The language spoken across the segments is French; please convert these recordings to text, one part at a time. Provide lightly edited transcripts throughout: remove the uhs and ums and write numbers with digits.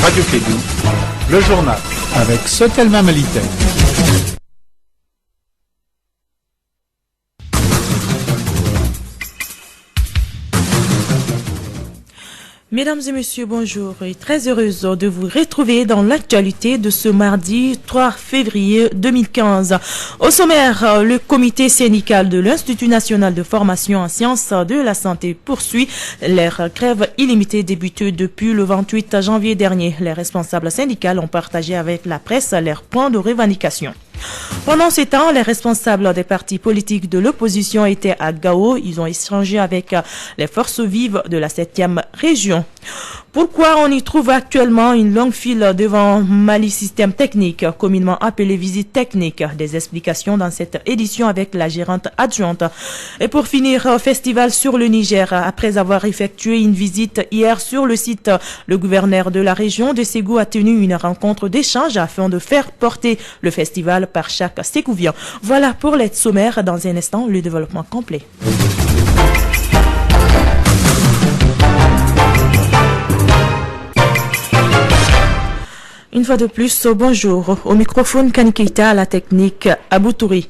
Radio Kédou, le journal avec Sotelma Malitaire. Mesdames et messieurs, bonjour et très heureuse de vous retrouver dans l'actualité de ce mardi 3 février 2015. Au sommaire, le comité syndical de l'Institut national de formation en sciences de la santé poursuit leur grève illimitée débutée depuis le 28 janvier dernier. Les responsables syndicaux ont partagé avec la presse leurs points de revendication. Pendant ces temps, les responsables des partis politiques de l'opposition étaient à Gao. Ils ont échangé avec les forces vives de la 7e région. Pourquoi on y trouve actuellement une longue file devant Mali Système Technique, communément appelé visite technique? Des explications dans cette édition avec la gérante adjointe. Et pour finir, festival sur le Niger. Après avoir effectué une visite hier sur le site, le gouverneur de la région de Ségou a tenu une rencontre d'échange afin de faire porter le festival par chaque Ségouvien. Voilà pour l'aide sommaire. Dans un instant, le développement complet. Une fois de plus, bonjour. Au microphone, Kanikeita, à la technique, Aboutouri.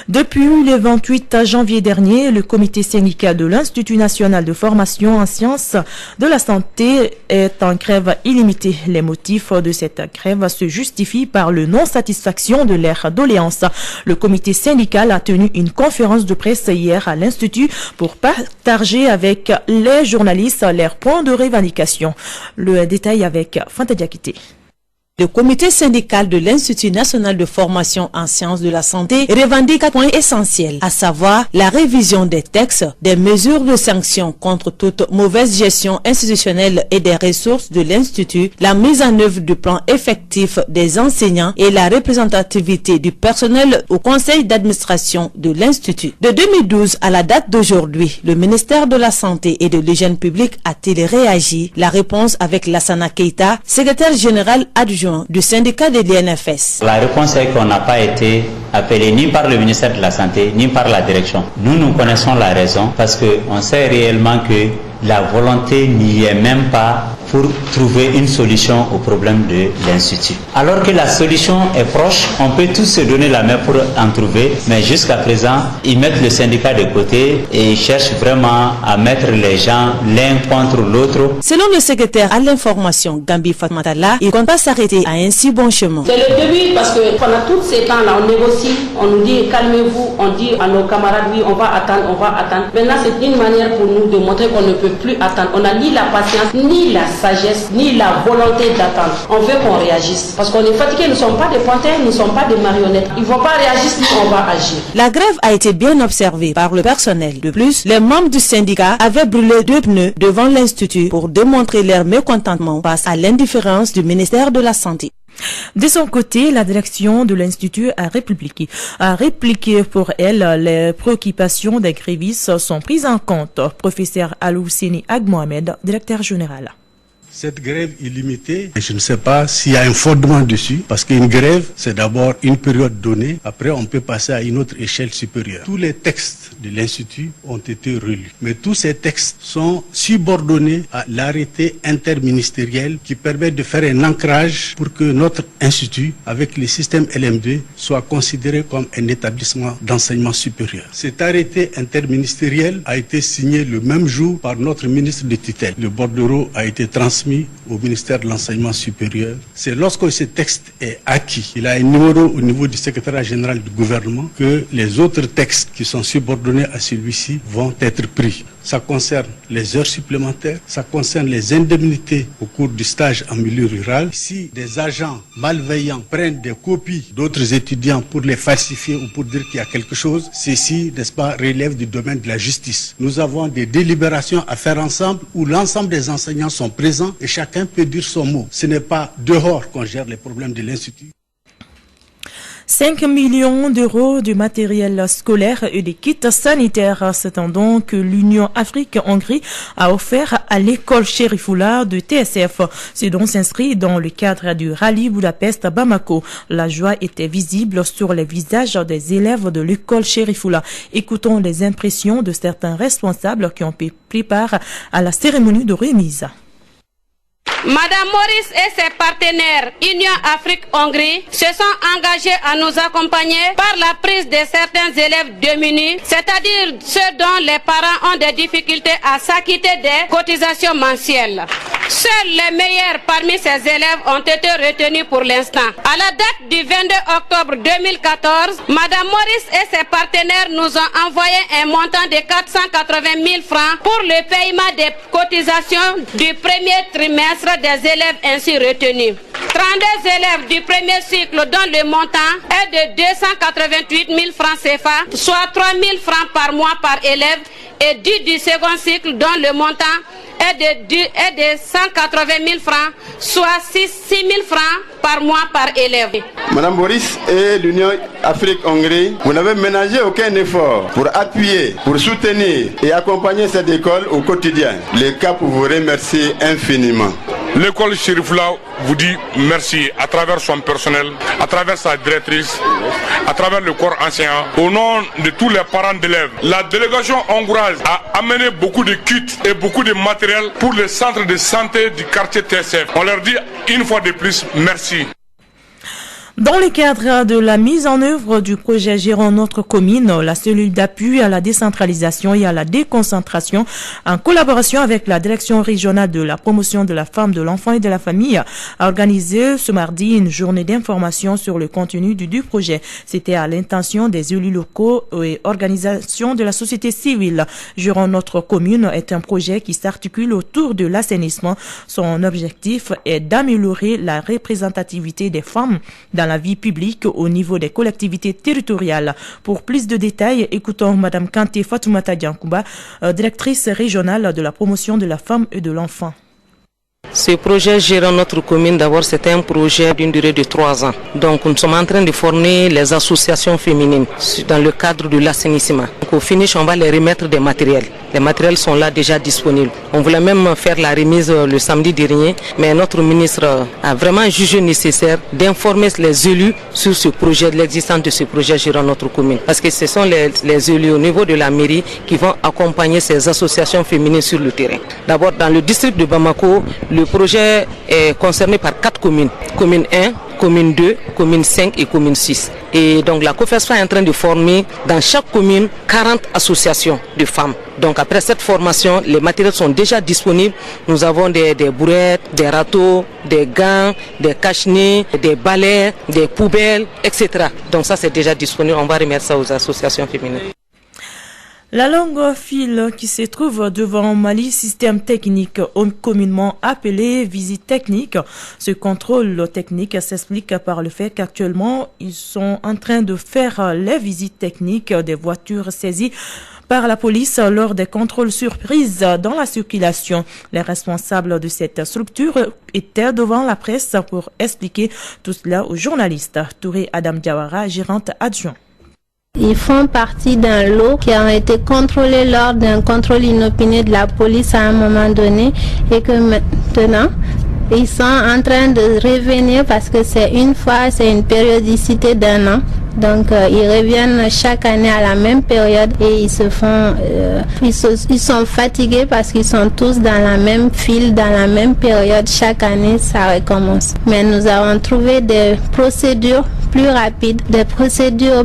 Depuis le 28 janvier dernier, le comité syndical de l'Institut national de formation en sciences de la santé est en grève illimitée. Les motifs de cette grève se justifient par le non-satisfaction de leurs doléances. Le comité syndical a tenu une conférence de presse hier à l'Institut pour partager avec les journalistes leurs points de revendication. Le détail avec Fanta Diakité. Le comité syndical de l'Institut national de formation en sciences de la santé revendique 4 points essentiels, à savoir la révision des textes, des mesures de sanctions contre toute mauvaise gestion institutionnelle et des ressources de l'Institut, la mise en œuvre du plan effectif des enseignants et la représentativité du personnel au conseil d'administration de l'Institut. De 2012 à la date d'aujourd'hui, le ministère de la Santé et de l'Hygiène publique a-t-il réagi? La réponse avec Lassana Keita, secrétaire général adjoint du syndicat de l'INFS. La réponse est qu'on n'a pas été appelé ni par le ministère de la Santé, ni par la direction. Nous connaissons la raison parce qu'on sait réellement que la volonté n'y est même pas pour trouver une solution au problème de l'Institut. Alors que la solution est proche, on peut tous se donner la main pour en trouver, mais jusqu'à présent, ils mettent le syndicat de côté et ils cherchent vraiment à mettre les gens l'un contre l'autre. Selon le secrétaire à l'information, Gambi Fatmatala, il ne compte pas s'arrêter à un si bon chemin. C'est le début parce que pendant tous ces temps-là, on négocie, on nous dit calmez-vous, on dit à nos camarades oui, on va attendre, on va attendre. Maintenant, c'est une manière pour nous de montrer qu'on ne peut plus attendre. On n'a ni la patience, ni la sagesse, ni la volonté d'attendre. On veut qu'on réagisse. Parce qu'on est fatigué, nous ne sommes pas des panthères, nous ne sommes pas des marionnettes. Ils ne vont pas réagir si on va agir. La grève a été bien observée par le personnel. De plus, les membres du syndicat avaient brûlé 2 pneus devant l'Institut pour démontrer leur mécontentement face à l'indifférence du ministère de la Santé. De son côté, la direction de l'Institut a répliqué pour elle les préoccupations des grévistes sont prises en compte. Professeur Alousseni Agmohamed, directeur général. Cette grève illimitée, je ne sais pas s'il y a un fondement dessus, parce qu'une grève, c'est d'abord une période donnée, après on peut passer à une autre échelle supérieure. Tous les textes de l'Institut ont été relus, mais tous ces textes sont subordonnés à l'arrêté interministériel qui permet de faire un ancrage pour que notre Institut, avec le système LM2, soit considéré comme un établissement d'enseignement supérieur. Cet arrêté interministériel a été signé le même jour par notre ministre de tutelle. Le bordereau a été transmis au ministère de l'Enseignement supérieur. C'est lorsque ce texte est acquis, il a un numéro au niveau du secrétariat général du gouvernement, que les autres textes qui sont subordonnés à celui-ci vont être pris. Ça concerne les heures supplémentaires, ça concerne les indemnités au cours du stage en milieu rural. Si des agents malveillants prennent des copies d'autres étudiants pour les falsifier ou pour dire qu'il y a quelque chose, ceci, n'est-ce pas, relève du domaine de la justice. Nous avons des délibérations à faire ensemble où l'ensemble des enseignants sont présents et chacun peut dire son mot. Ce n'est pas dehors qu'on gère les problèmes de l'Institut. 5 millions d'euros de matériel scolaire et des kits sanitaires. C'est un don que l'Union Afrique-Hongrie a offert à l'école Chérifoula de TSF. Ce don s'inscrit dans le cadre du rallye Budapest-Bamako. La joie était visible sur les visages des élèves de l'école Chérifoula. Écoutons les impressions de certains responsables qui ont pris part à la cérémonie de remise. Madame Maurice et ses partenaires Union Afrique-Hongrie se sont engagés à nous accompagner par la prise de certains élèves démunis, c'est-à-dire ceux dont les parents ont des difficultés à s'acquitter des cotisations mensuelles. Seuls les meilleurs parmi ces élèves ont été retenus pour l'instant. À la date du 22 octobre 2014, Madame Maurice et ses partenaires nous ont envoyé un montant de 480 000 francs pour le paiement des cotisations du premier trimestre des élèves ainsi retenus. 32 élèves du premier cycle dont le montant est de 288 000 francs CFA, soit 3 000 francs par mois par élève, et 10 du second cycle dont le montant est de 180 000 francs, soit 6 000 francs par mois par élève. Madame Boris et l'Union Afrique-Hongrie, vous n'avez ménagé aucun effort pour appuyer, pour soutenir et accompagner cette école au quotidien. Le CAP vous remercie infiniment. L'école Chérifoula vous dit merci à travers son personnel, à travers sa directrice, à travers le corps enseignant. Au nom de tous les parents d'élèves, la délégation hongroise a amené beaucoup de kits et beaucoup de matériel pour les centres de santé du quartier TSF. On leur dit une fois de plus merci. Dans le cadre de la mise en œuvre du projet Gérons notre commune, la cellule d'appui à la décentralisation et à la déconcentration, en collaboration avec la direction régionale de la promotion de la femme, de l'enfant et de la famille, a organisé ce mardi une journée d'information sur le contenu du projet. C'était à l'intention des élus locaux et organisations de la société civile. Gérons notre commune est un projet qui s'articule autour de l'assainissement. Son objectif est d'améliorer la représentativité des femmes dans la vie publique au niveau des collectivités territoriales. Pour plus de détails, écoutons Madame Kanté Fatoumata Diankouba, directrice régionale de la promotion de la femme et de l'enfant. Ce projet Gérant notre commune, d'abord c'était un projet d'une durée de 3 ans. Donc nous sommes en train de former les associations féminines dans le cadre de l'assainissement. Au finish, on va les remettre des matériels. Les matériels sont là déjà disponibles. On voulait même faire la remise le samedi dernier, mais notre ministre a vraiment jugé nécessaire d'informer les élus sur ce projet, l'existence de ce projet Gérant notre commune. Parce que ce sont les élus au niveau de la mairie qui vont accompagner ces associations féminines sur le terrain. D'abord dans le district de Bamako, le projet est concerné par 4 communes. Commune 1, commune 2, commune 5 et commune 6. Et donc la COFESFA est en train de former dans chaque commune 40 associations de femmes. Donc après cette formation, les matériels sont déjà disponibles. Nous avons des brouettes, des râteaux, des gants, des cache-nez, des balais, des poubelles, etc. Donc ça c'est déjà disponible. On va remettre ça aux associations féminines. La longue file qui se trouve devant Mali Système Technique, communément appelé visite technique. Ce contrôle technique s'explique par le fait qu'actuellement, ils sont en train de faire les visites techniques des voitures saisies par la police lors des contrôles surprises dans la circulation. Les responsables de cette structure étaient devant la presse pour expliquer tout cela aux journalistes. Touré Adam Diawara, gérante adjoint. Ils font partie d'un lot qui a été contrôlé lors d'un contrôle inopiné de la police à un moment donné et que maintenant, ils sont en train de revenir parce que c'est une périodicité d'1 an. Donc ils reviennent chaque année à la même période et ils sont fatigués parce qu'ils sont tous dans la même file, dans la même période. Chaque année, ça recommence. Mais nous avons trouvé des procédures plus rapides, des procédures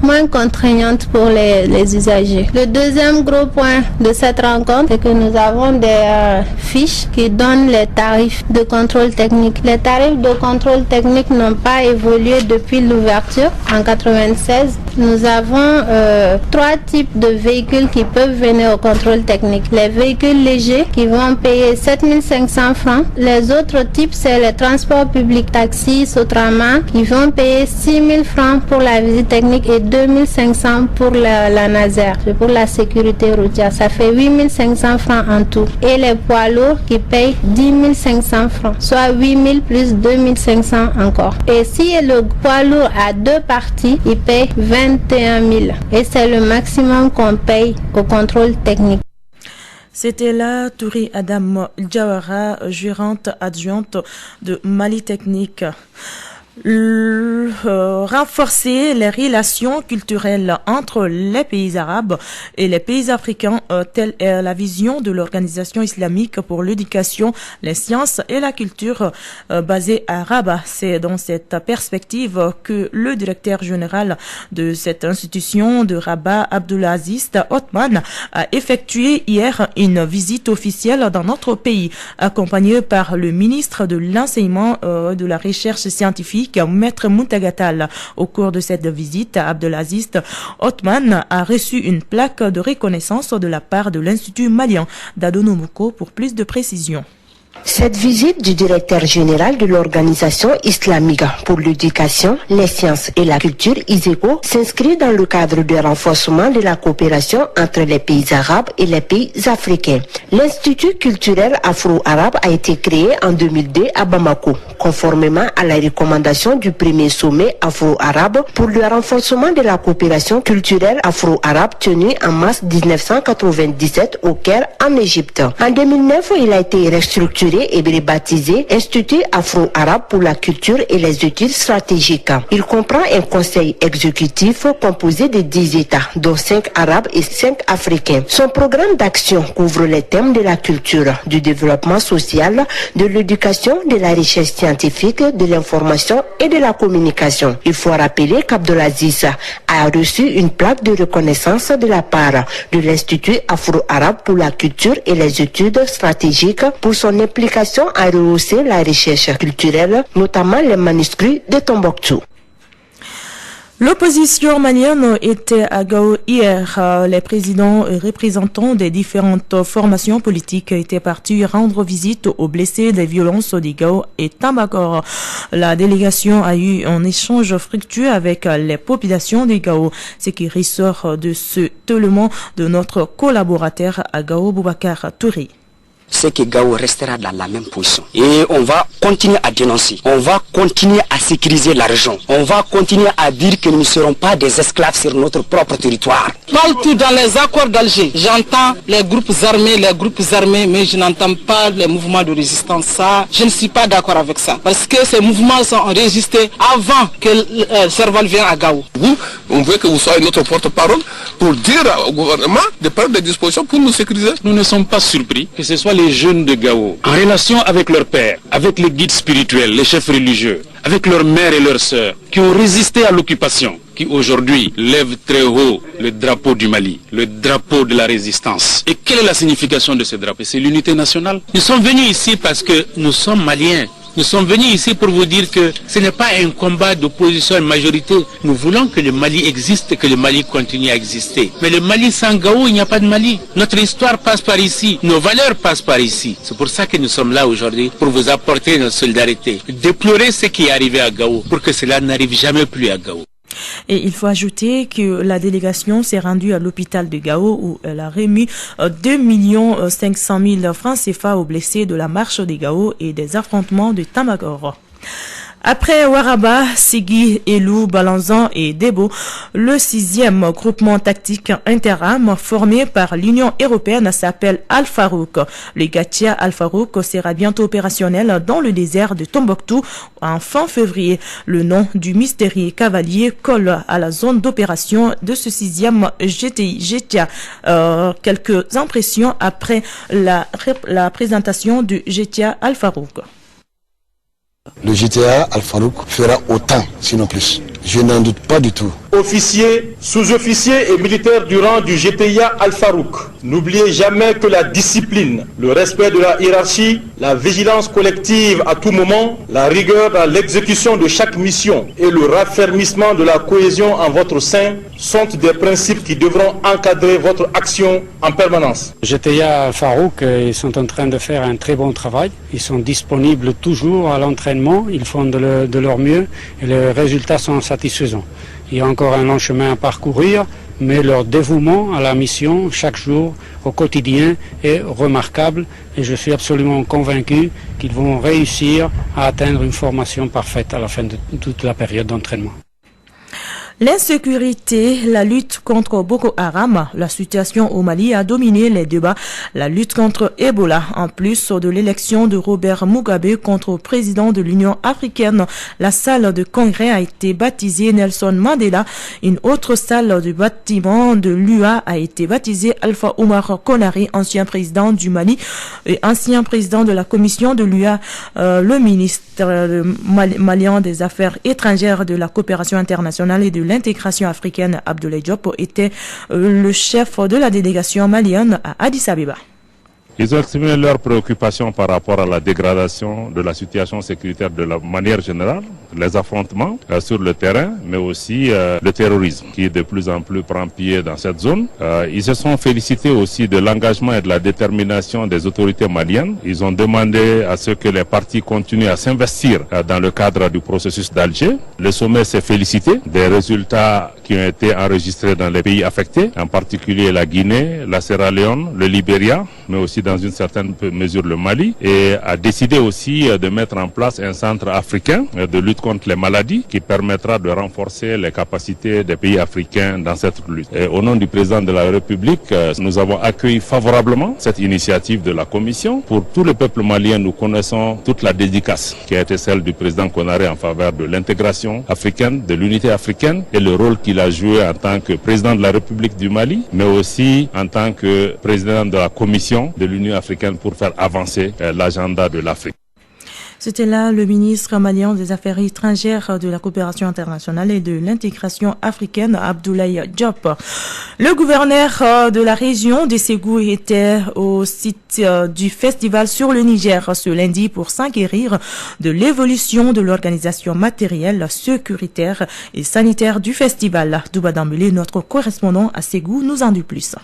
moins contraignantes pour les usagers. Le deuxième gros point de cette rencontre, c'est que nous avons des fiches qui donnent les tarifs de contrôle technique. Les tarifs de contrôle technique n'ont pas évolué depuis l'ouverture. En 1996, nous avons 3 types de véhicules qui peuvent venir au contrôle technique. Les véhicules légers qui vont payer 7 500 francs. Les autres types, c'est les transports publics, taxis, Sotrama, qui vont payer 6 000 francs pour la visite technique et 2500 pour la Nazaire, pour la sécurité routière. Ça fait 8500 francs en tout. Et les poids lourds qui payent 10 500 francs, soit 8000 plus 2500 encore. Et si le poids lourd a 2 parties, il paye 21 000. Et c'est le maximum qu'on paye au contrôle technique. C'était là Touri Adam Jawara, gérante adjointe de Mali Technique. Renforcer les relations culturelles entre les pays arabes et les pays africains, telle est la vision de l'Organisation islamique pour l'éducation, les sciences et la culture basée à Rabat. C'est dans cette perspective que le directeur général de cette institution de Rabat, Abdulaziz Othman, a effectué hier une visite officielle dans notre pays, accompagné par le ministre de l'Enseignement de la Recherche scientifique, Maître Muntagatal. Au cours de cette visite, Abdelaziz Othman a reçu une plaque de reconnaissance de la part de l'Institut malien d'Adonomouko pour plus de précisions. Cette visite du directeur général de l'Organisation islamique pour l'éducation, les sciences et la culture, ISECO, s'inscrit dans le cadre du renforcement de la coopération entre les pays arabes et les pays africains. L'Institut culturel afro-arabe a été créé en 2002 à Bamako, conformément à la recommandation du premier sommet afro-arabe pour le renforcement de la coopération culturelle afro-arabe tenu en mars 1997 au Caire, en Égypte. En 2009, il a été restructuré et baptisé Institut afro-arabe pour la culture et les études stratégiques. Il comprend un conseil exécutif composé de 10 États, dont 5 arabes et 5 africains. Son programme d'action couvre les thèmes de la culture, du développement social, de l'éducation, de la recherche scientifique, de l'information et de la communication. Il faut rappeler qu'Abdelaziz a reçu une plaque de reconnaissance de la part de l'Institut afro-arabe pour la culture et les études stratégiques pour son implication à rehausser la recherche culturelle, notamment les manuscrits de Tombouctou. L'opposition malienne était à Gao hier. Les présidents et représentants des différentes formations politiques étaient partis rendre visite aux blessés des violences de Gao et Tambakoro. La délégation a eu un échange fructueux avec les populations de Gao, ce qui ressort de ce tellement de notre collaborateur à Gao, Boubacar Touré. C'est que Gao restera dans la même position. Et on va continuer à dénoncer. On va continuer à sécuriser la région. On va continuer à dire que nous ne serons pas des esclaves sur notre propre territoire. Partout dans les accords d'Alger, j'entends les groupes armés, mais je n'entends pas les mouvements de résistance. Ça, je ne suis pas d'accord avec ça. Parce que ces mouvements sont résistés avant que Serval vienne à Gao. Vous, on veut que vous soyez notre porte-parole pour dire au gouvernement de prendre des dispositions pour nous sécuriser. Nous ne sommes pas surpris que ce soit les jeunes de Gao, en relation avec leurs pères, avec les guides spirituels, les chefs religieux, avec leurs mères et leurs sœurs, qui ont résisté à l'occupation, qui aujourd'hui lèvent très haut le drapeau du Mali, le drapeau de la résistance. Et quelle est la signification de ce drapeau? C'est l'unité nationale. Nous sommes venus ici parce que nous sommes maliens. Nous sommes venus ici pour vous dire que ce n'est pas un combat d'opposition à une majorité. Nous voulons que le Mali existe et que le Mali continue à exister. Mais le Mali sans Gao, il n'y a pas de Mali. Notre histoire passe par ici. Nos valeurs passent par ici. C'est pour ça que nous sommes là aujourd'hui, pour vous apporter notre solidarité. Déplorer ce qui est arrivé à Gao, pour que cela n'arrive jamais plus à Gao. Et il faut ajouter que la délégation s'est rendue à l'hôpital de Gao où elle a remis 2 500 000 francs CFA aux blessés de la marche de Gao et des affrontements de Tambakoro. Après Waraba, Sigui, Elou, Balanzan et Debo, le 6e groupement tactique interam formé par l'Union européenne s'appelle Al-Farouk. Le Gatia Al-Farouk sera bientôt opérationnel dans le désert de Tombouctou en fin février. Le nom du mystérieux cavalier colle à la zone d'opération de ce 6e GTA. Quelques impressions après la présentation du GTA Al-Farouk. Le GTA Al-Farouk fera autant, sinon plus. Je n'en doute pas du tout. Officiers, sous-officiers et militaires du rang du GTA Al-Farouk, n'oubliez jamais que la discipline, le respect de la hiérarchie, la vigilance collective à tout moment, la rigueur dans l'exécution de chaque mission et le raffermissement de la cohésion en votre sein sont des principes qui devront encadrer votre action en permanence. GTA Al-Farouk, ils sont en train de faire un très bon travail. Ils sont disponibles toujours à l'entraînement. Ils font de leur mieux et les résultats sont satisfaisants. Il y a encore un long chemin à parcourir, mais leur dévouement à la mission, chaque jour, au quotidien, est remarquable. Et je suis absolument convaincu qu'ils vont réussir à atteindre une formation parfaite à la fin de toute la période d'entraînement. L'insécurité, la lutte contre Boko Haram, la situation au Mali a dominé les débats. La lutte contre Ebola, en plus de l'élection de Robert Mugabe contre le président de l'Union africaine. La salle de congrès a été baptisée Nelson Mandela. Une autre salle du bâtiment de l'UA a été baptisée Alpha Oumar Konaré, ancien président du Mali et ancien président de la commission de l'UA. Le ministre malien des Affaires étrangères, de la coopération internationale et de l'intégration africaine, Abdoulaye Diop, était le chef de la délégation malienne à Addis Abeba. Ils ont exprimé leurs préoccupations par rapport à la dégradation de la situation sécuritaire de la manière générale, les affrontements sur le terrain, mais aussi le terrorisme qui de plus en plus prend pied dans cette zone. Ils se sont félicités aussi de l'engagement et de la détermination des autorités maliennes. Ils ont demandé à ce que les partis continuent à s'investir dans le cadre du processus d'Alger. Le sommet s'est félicité des résultats qui ont été enregistrés dans les pays affectés, en particulier la Guinée, la Sierra Leone, le Libéria, mais aussi dans une certaine mesure le Mali, et a décidé aussi de mettre en place un centre africain de lutte contre les maladies qui permettra de renforcer les capacités des pays africains dans cette lutte. Et au nom du président de la République, nous avons accueilli favorablement cette initiative de la Commission. Pour tout le peuple malien, nous connaissons toute la dédicace qui a été celle du président Konaré en faveur de l'intégration africaine, de l'unité africaine et le rôle qu'il a joué en tant que président de la République du Mali, mais aussi en tant que président de la Commission de l'Union africaine pour faire avancer l'agenda de l'Afrique. C'était là le ministre malien des Affaires étrangères, de la coopération internationale et de l'intégration africaine, Abdoulaye Diop. Le gouverneur de la région de Ségou était au site du festival sur le Niger ce lundi pour s'enquérir de l'évolution de l'organisation matérielle, sécuritaire et sanitaire du festival. Douba Dambélé, notre correspondant à Ségou, nous en dit plus.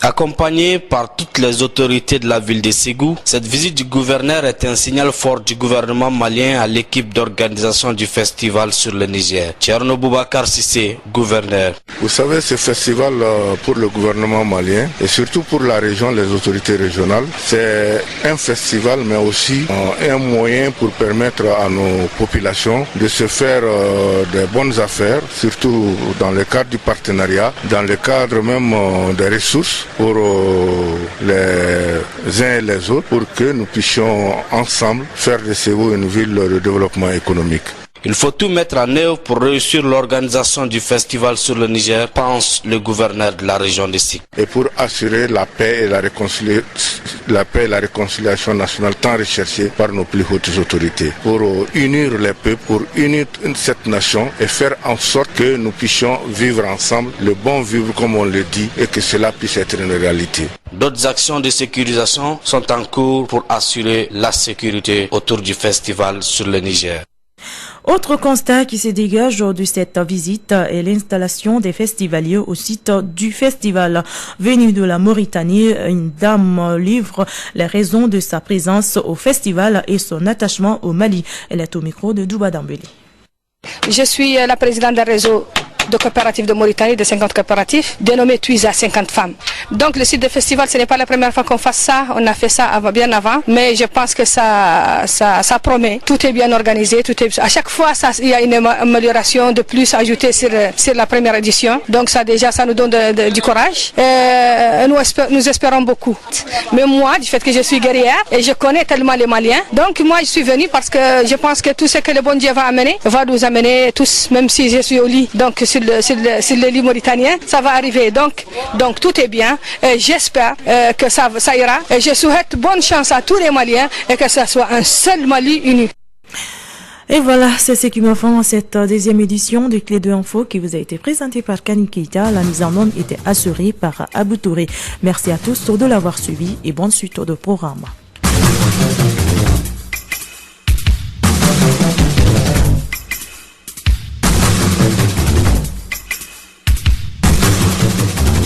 Accompagné par toutes les autorités de la ville de Ségou, cette visite du gouverneur est un signal fort du gouvernement malien à l'équipe d'organisation du festival sur le Niger. Tcherno Boubacar Sissé, gouverneur. Vous savez, ce festival pour le gouvernement malien et surtout pour la région, les autorités régionales, c'est un festival mais aussi un moyen pour permettre à nos populations de se faire des bonnes affaires, surtout dans le cadre du partenariat, dans le cadre même des ressources pour les uns et les autres, pour que nous puissions ensemble faire de Ségou une ville de développement économique. Il faut tout mettre en œuvre pour réussir l'organisation du festival sur le Niger, pense le gouverneur de la région de Ségou. Et pour assurer la paix et la réconciliation nationale tant recherchée par nos plus hautes autorités, pour unir les peuples, pour unir cette nation et faire en sorte que nous puissions vivre ensemble, le bon vivre comme on le dit, et que cela puisse être une réalité. D'autres actions de sécurisation sont en cours pour assurer la sécurité autour du festival sur le Niger. Autre constat qui se dégage de cette visite est l'installation des festivaliers au site du festival. Venue de la Mauritanie, une dame livre les raisons de sa présence au festival et son attachement au Mali. Elle est au micro de Douba Dambélé. Je suis la présidente d'un réseau de coopératives de Mauritanie, de 50 coopératives, dénommé Tuiza, 50 femmes. Donc le site de festival, ce n'est pas la première fois qu'on fasse ça, on a fait ça bien avant, mais je pense que ça promet. Tout est bien organisé, à chaque fois il y a une amélioration de plus ajoutée sur la première édition. Donc ça déjà, ça nous donne du courage. Nous espérons beaucoup. Mais moi, du fait que je suis guerrière et je connais tellement les Maliens, donc moi je suis venue parce que je pense que tout ce que le bon Dieu va nous amener tous, même si je suis au lit. Donc sur le lit mauritanien, ça va arriver. Donc tout est bien. J'espère que ça ira. Et je souhaite bonne chance à tous les Maliens et que ça soit un seul Mali uni. Et voilà, c'est ce qui me fait cette deuxième édition de Clé de Info qui vous a été présentée par Kani Keita. La mise en onde était assurée par Abou Touré. Merci à tous de l'avoir suivi et bonne suite de programme.